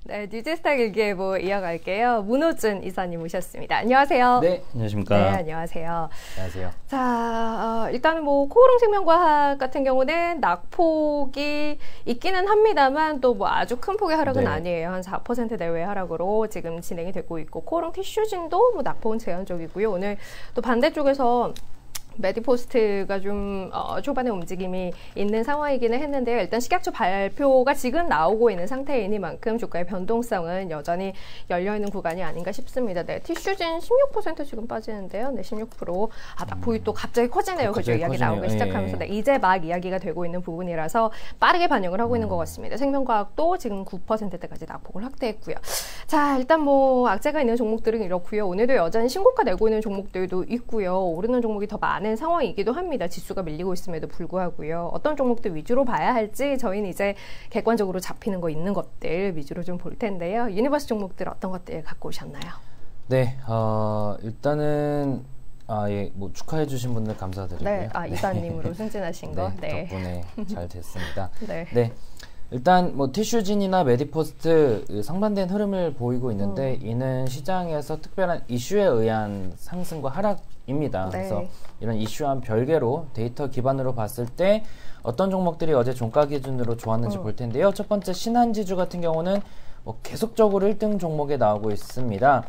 네, 뉴스타일 일기예보 이어갈게요. 문호준 이사님 오셨습니다. 안녕하세요. 네, 안녕하십니까. 네, 안녕하세요. 안녕하세요. 자, 일단은 뭐 코오롱 생명과학 같은 경우는 낙폭이 있기는 합니다만 또 뭐 아주 큰 폭의 하락은 네. 아니에요. 한 4% 내외의 하락으로 지금 진행이 되고 있고, 코오롱 티슈진도 뭐 낙폭은 제한적이고요. 오늘 또 반대쪽에서 메디포스트가 좀 초반에 움직임이 있는 상황이기는 했는데요. 일단 식약처 발표가 지금 나오고 있는 상태이니만큼 주가의 변동성은 여전히 열려있는 구간이 아닌가 싶습니다. 네, 티슈진 16% 지금 빠지는데요. 네, 16%. 낙폭이 또 갑자기 커지네요. 그죠? 이야기 커지네요. 나오기 시작하면서. 네, 이제 막 이야기가 되고 있는 부분이라서 빠르게 반영을 하고 있는 것 같습니다. 생명과학도 지금 9%대까지 낙폭을 확대했고요. 자, 일단 뭐 악재가 있는 종목들은 이렇고요. 오늘도 여전히 신고가 내고 있는 종목들도 있고요. 오르는 종목이 더 많은 상황이기도 합니다. 지수가 밀리고 있음에도 불구하고요. 어떤 종목들 위주로 봐야 할지 저희는 이제 객관적으로 잡히는 거 있는 것들 위주로 좀 볼 텐데요. 유니버스 종목들 어떤 것들 갖고 오셨나요? 네, 일단은 예, 뭐 축하해 주신 분들 감사드리고요. 네, 이사님으로 승진하신 거. 네, 덕분에 잘 됐습니다. 네. 네. 일단 뭐 티슈진이나 메디포스트 상반된 흐름을 보이고 있는데 이는 시장에서 특별한 이슈에 의한 상승과 하락입니다. 네. 그래서 이런 이슈와 별개로 데이터 기반으로 봤을 때 어떤 종목들이 어제 종가 기준으로 좋았는지 볼 텐데요. 첫 번째 신한지주 같은 경우는 뭐 계속적으로 1등 종목에 나오고 있습니다.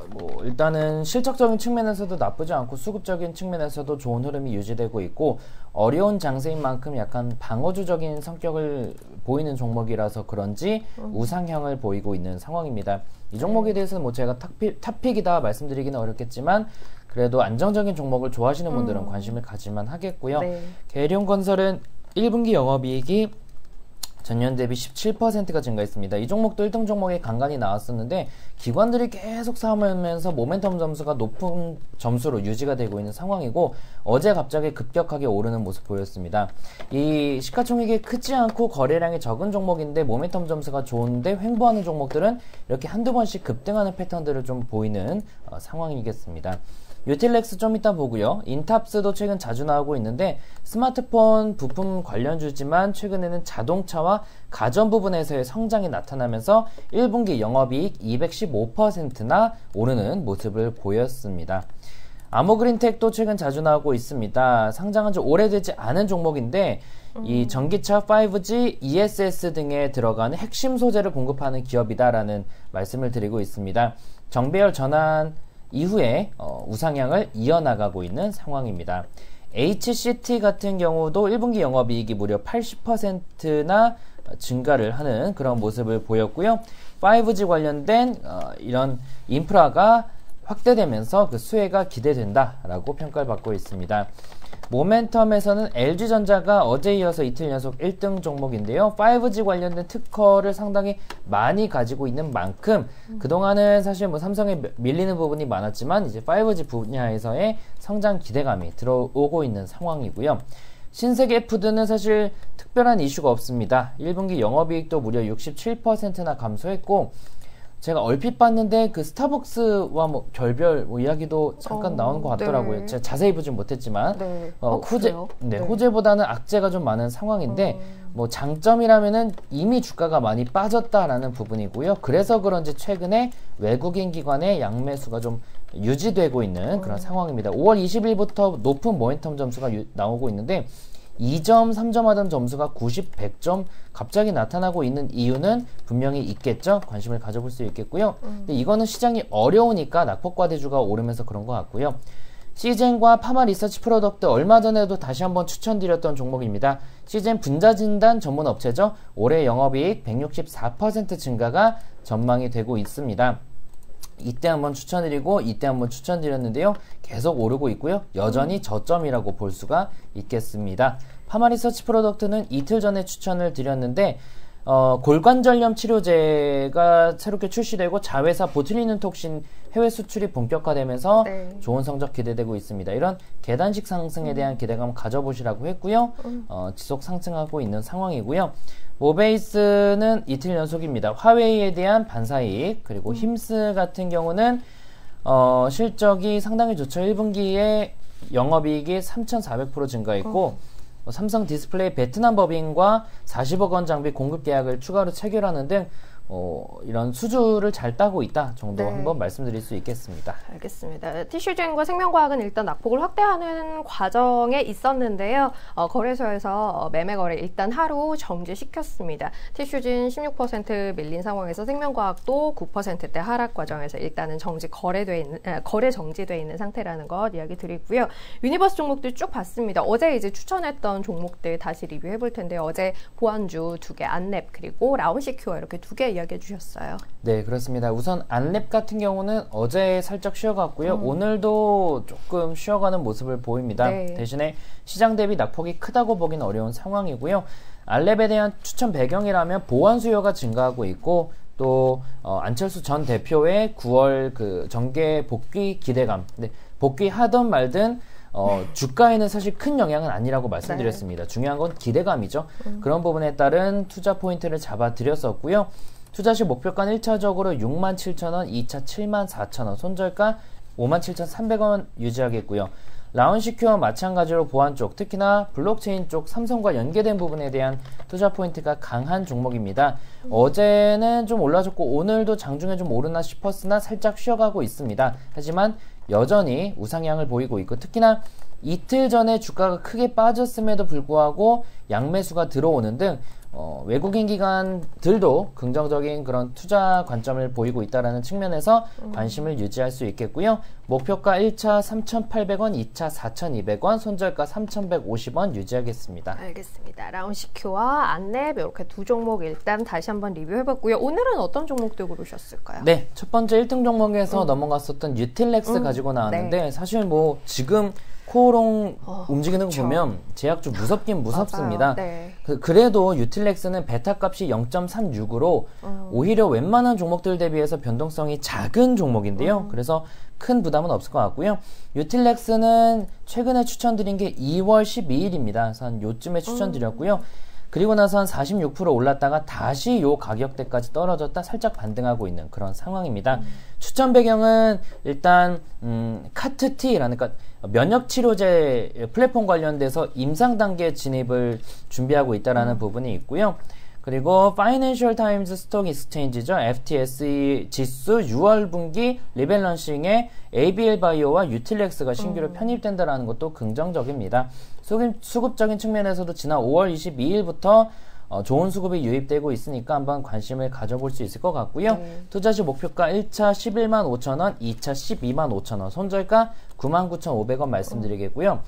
뭐 일단은 실적적인 측면에서도 나쁘지 않고 수급적인 측면에서도 좋은 흐름이 유지되고 있고 어려운 장세인 만큼 약간 방어주적인 성격을 보이는 종목이라서 그런지 우상향을 보이고 있는 상황입니다. 이 종목에 대해서는 뭐 제가 탑픽이다 말씀드리기는 어렵겠지만 그래도 안정적인 종목을 좋아하시는 분들은 관심을 가질만 하겠고요. 네. 계룡건설은 1분기 영업이익이 전년 대비 17%가 증가했습니다. 이 종목도 1등 종목에 간간히 나왔었는데 기관들이 계속 삼으면서 모멘텀 점수가 높은 점수로 유지가 되고 있는 상황이고 어제 갑자기 급격하게 오르는 모습 보였습니다. 이 시가총액이 크지 않고 거래량이 적은 종목인데 모멘텀 점수가 좋은데 횡보하는 종목들은 이렇게 한두 번씩 급등하는 패턴들을 좀 보이는 상황이겠습니다. 유틸렉스 좀 이따 보고요. 인탑스도 최근 자주 나오고 있는데 스마트폰 부품 관련주지만 최근에는 자동차와 가전 부분에서의 성장이 나타나면서 1분기 영업이익 215%나 오르는 모습을 보였습니다. 아모그린텍도 최근 자주 나오고 있습니다. 상장한 지 오래되지 않은 종목인데 이 전기차 5G, ESS 등에 들어가는 핵심 소재를 공급하는 기업이다라는 말씀을 드리고 있습니다. 정배열 전환 이후에 우상향을 이어나가고 있는 상황입니다. HCT 같은 경우도 1분기 영업이익이 무려 80%나 증가를 하는 그런 모습을 보였고요. 5G 관련된 이런 인프라가 확대되면서 그 수혜가 기대된다라고 평가를 받고 있습니다. 모멘텀에서는 LG전자가 어제 이어서 이틀 연속 1등 종목인데요. 5G 관련된 특허를 상당히 많이 가지고 있는 만큼 그동안은 사실 뭐 삼성에 밀리는 부분이 많았지만 이제 5G 분야에서의 성장 기대감이 들어오고 있는 상황이고요. 신세계푸드는 사실 특별한 이슈가 없습니다. 1분기 영업이익도 무려 67%나 감소했고 제가 얼핏 봤는데 그 스타벅스와 뭐 별별 뭐 이야기도 잠깐 나오는 것 같더라고요. 네. 제가 자세히 보진 못했지만 네. 네. 호재보다는 악재가 좀 많은 상황인데 뭐 장점이라면은 이미 주가가 많이 빠졌다라는 부분이고요. 그래서 그런지 최근에 외국인 기관의 양매수가 좀 유지되고 있는 그런 상황입니다. 5월 20일부터 높은 모멘텀 점수가 나오고 있는데 2점, 3점 하던 점수가 90, 100점 갑자기 나타나고 있는 이유는 분명히 있겠죠. 관심을 가져볼 수 있겠고요. 근데 이거는 시장이 어려우니까 낙폭과대주가 오르면서 그런 것 같고요. 시젠과 파마 리서치 프로덕트 얼마 전에도 다시 한번 추천드렸던 종목입니다. 시젠 분자진단 전문 업체죠. 올해 영업이익 164% 증가가 전망이 되고 있습니다. 이때 한번 추천드리고 이때 한번 추천드렸는데요. 계속 오르고 있고요. 여전히 저점이라고 볼 수가 있겠습니다. 파마리서치 프로덕트는 이틀 전에 추천을 드렸는데 골관절염 치료제가 새롭게 출시되고 자회사 보툴리눔 톡신 해외 수출이 본격화되면서 좋은 성적 기대되고 있습니다. 이런 계단식 상승에 대한 기대감 가져보시라고 했고요. 지속 상승하고 있는 상황이고요. 모베이스는 이틀 연속입니다. 화웨이에 대한 반사이익, 그리고 힘스 같은 경우는 실적이 상당히 좋죠. 1분기에 영업이익이 3,400% 증가했고 삼성 디스플레이 베트남 법인과 40억 원 장비 공급 계약을 추가로 체결하는 등 이런 수주를 잘 따고 있다 정도 네. 한번 말씀드릴 수 있겠습니다. 알겠습니다. 티슈젠과 생명과학은 일단 낙폭을 확대하는 과정에 있었는데요. 거래소에서 매매 거래 일단 하루 정지시켰습니다. 티슈진 16% 밀린 상황에서 생명과학도 9%대 하락 과정에서 일단은 거래 정지돼 있는 상태라는 것 이야기 드리고요. 유니버스 종목들 쭉 봤습니다. 어제 이제 추천했던 종목들 다시 리뷰해 볼 텐데 어제 보안주 2개, 안랩 그리고 라운시큐어 이렇게 2개 이야기해 주셨어요. 네, 그렇습니다. 우선 안랩 같은 경우는 어제 살짝 쉬어갔고요. 오늘도 조금 쉬어가는 모습을 보입니다. 네. 대신에 시장 대비 낙폭이 크다고 보기는 어려운 상황이고요. 안랩에 대한 추천 배경이라면 보안 수요가 증가하고 있고 또 안철수 전 대표의 9월 그 정계 복귀 기대감. 네, 복귀하든 말든 주가에는 사실 큰 영향은 아니라고 말씀드렸습니다. 네. 중요한 건 기대감이죠. 그런 부분에 따른 투자 포인트를 잡아드렸었고요. 투자 시 목표가는 1차적으로 67,000원, 2차 74,000원, 손절가 57,300원 유지하겠고요. 라운시큐어 마찬가지로 보안 쪽, 특히나 블록체인 쪽 삼성과 연계된 부분에 대한 투자 포인트가 강한 종목입니다. 어제는 좀 올라졌고 오늘도 장중에 좀 오르나 싶었으나 살짝 쉬어가고 있습니다. 하지만 여전히 우상향을 보이고 있고 특히나 이틀 전에 주가가 크게 빠졌음에도 불구하고 양매수가 들어오는 등 외국인 기관들도 긍정적인 그런 투자 관점을 보이고 있다는 측면에서 관심을 유지할 수 있겠고요. 목표가 1차 3,800원, 2차 4,200원, 손절가 3,150원 유지하겠습니다. 알겠습니다. 라운시큐와 안랩 이렇게 두 종목 일단 다시 한번 리뷰해봤고요. 오늘은 어떤 종목들 고르셨을까요? 네, 첫 번째 1등 종목에서 넘어갔었던 유틸렉스 가지고 나왔는데 네. 사실 뭐 지금 코오롱 움직이는 거 보면 제약주 무섭긴 무섭습니다. 네. 그래도 유틸렉스는 베타 값이 0.36으로 오히려 웬만한 종목들 대비해서 변동성이 작은 종목인데요. 그래서 큰 부담은 없을 것 같고요. 유틸렉스는 최근에 추천드린 게 2월 12일입니다. 그래서 한 요쯤에 추천드렸고요. 그리고 나서 한 46% 올랐다가 다시 요 가격대까지 떨어졌다 살짝 반등하고 있는 그런 상황입니다. 추천 배경은 일단 카트티라는 그러니까 면역치료제 플랫폼 관련돼서 임상 단계 진입을 준비하고 있다라는 부분이 있고요. 그리고 파이낸셜 타임즈 스톡 익스체인지죠. FTSE 지수 6월 분기 리밸런싱에 ABL 바이오와 유틸렉스가 신규로 편입된다는 것도 긍정적입니다. 수급적인 측면에서도 지난 5월 22일부터 좋은 수급이 유입되고 있으니까 한번 관심을 가져볼 수 있을 것 같고요. 투자 시 목표가 1차 11만 5천원, 2차 12만 5천원, 손절가 99,500원 말씀드리겠고요.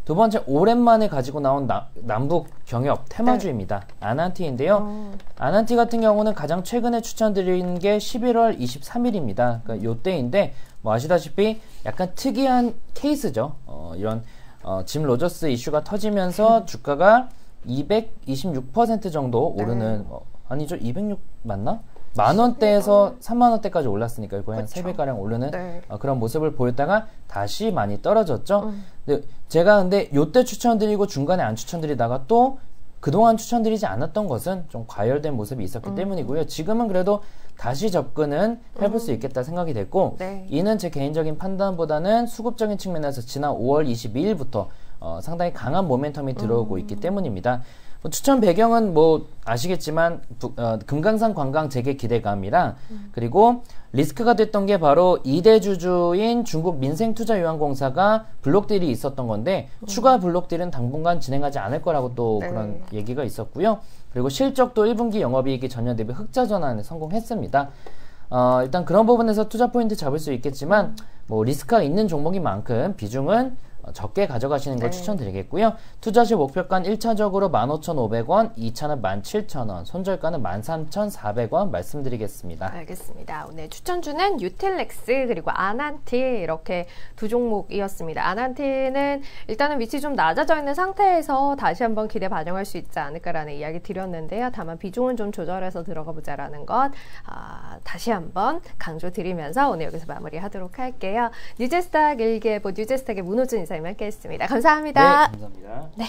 두 번째, 오랜만에 가지고 나온 남북 경협 테마주입니다. 아난티인데요. 아난티 같은 경우는 가장 최근에 추천드린 게 11월 23일입니다. 그러니까 요때인데, 뭐 아시다시피 약간 특이한 케이스죠. 이런, 짐 로저스 이슈가 터지면서 주가가 226% 정도 오르는, 아니죠? 206 맞나? 만원대에서 3만원대까지 올랐으니까 거의 한 3배가량 오르는 그런 모습을 보였다가 다시 많이 떨어졌죠. 근데 요때 추천드리고 중간에 안 추천드리다가 또 그동안 추천드리지 않았던 것은 좀 과열된 모습이 있었기 때문이고요. 지금은 그래도 다시 접근은 해볼 수 있겠다 생각이 됐고 이는 제 개인적인 판단보다는 수급적인 측면에서 지난 5월 22일부터 상당히 강한 모멘텀이 들어오고 있기 때문입니다. 추천 배경은 뭐 아시겠지만 금강산 관광 재개 기대감이랑 그리고 리스크가 됐던 게 바로 2대 주주인 중국 민생투자유한공사가 블록딜이 있었던 건데 추가 블록딜은 당분간 진행하지 않을 거라고 또 그런 얘기가 있었고요. 그리고 실적도 1분기 영업이익이 전년 대비 흑자 전환에 성공했습니다. 일단 그런 부분에서 투자 포인트 잡을 수 있겠지만 뭐 리스크가 있는 종목인 만큼 비중은 적게 가져가시는 걸 추천드리겠고요. 투자 시 목표가는 1차적으로 15,500원, 2차는 17,000원, 손절가는 13,400원 말씀드리겠습니다. 알겠습니다. 오늘 추천주는 유틸렉스 그리고 아난티 이렇게 두 종목이었습니다. 아난티는 일단은 위치 좀 낮아져 있는 상태에서 다시 한번 기대 반영할 수 있지 않을까라는 이야기 드렸는데요. 다만 비중은 좀 조절해서 들어가 보자라는 것 다시 한번 강조드리면서 오늘 여기서 마무리하도록 할게요. 뉴제스탁 일기예보 뉴제스탁의 문호준 이사님 함께했습니다. 감사합니다. 네, 감사합니다. 네.